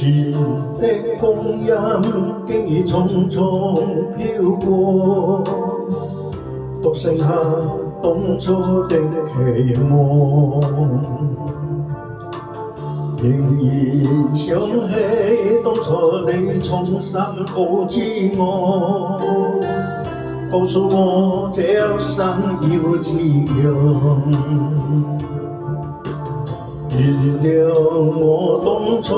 前的光陰經已匆匆飄過，獨剩下當初的期望。仍然想起當初你重新告知我，告訴我這一生要自強。原諒我當初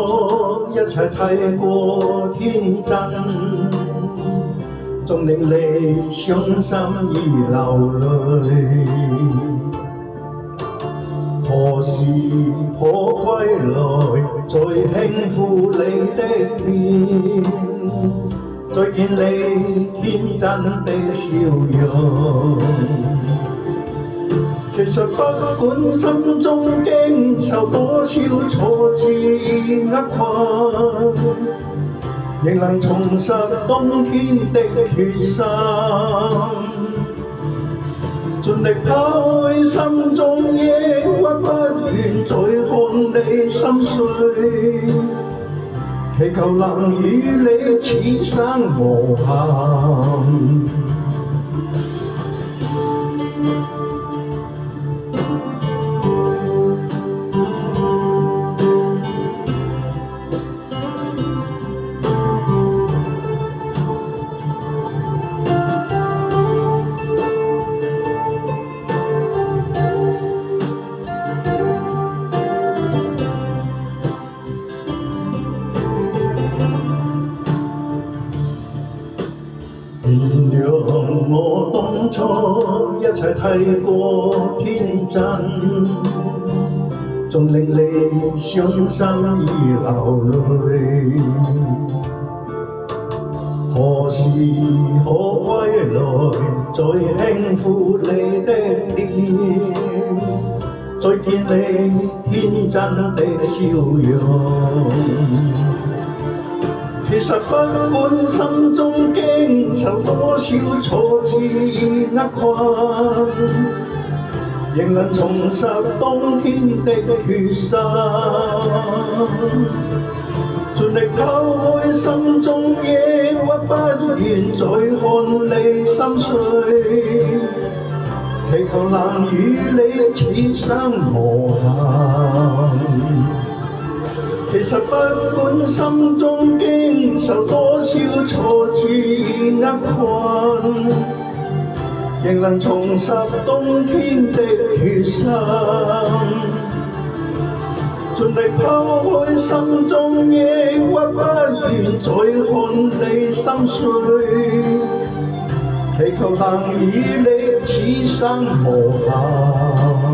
一切太過天真，縱令你傷心而流淚。何時可歸來，再輕撫你的臉，再見你天真的笑容。其實不管心中經受多少挫折厄困，仍能重拾當天的決心，盡力拋開心中抑鬱，不願再看你心碎，祈求能與你此生無憾。原諒我當初一切太過天真，縱令你傷心而流淚。何時可歸來，再輕撫你的臉，再見你天真的笑容。其實不管心中經受多少挫折厄困，仍能重拾當天的決心，盡力拋開心中抑鬱，不願再看你心碎，祈求能與你此生無憾。其實不管心中經受多少挫折厄困，仍能重拾當天的決心，盡力拋開心中抑鬱，不願再看你心碎，祈求能與你此生無憾。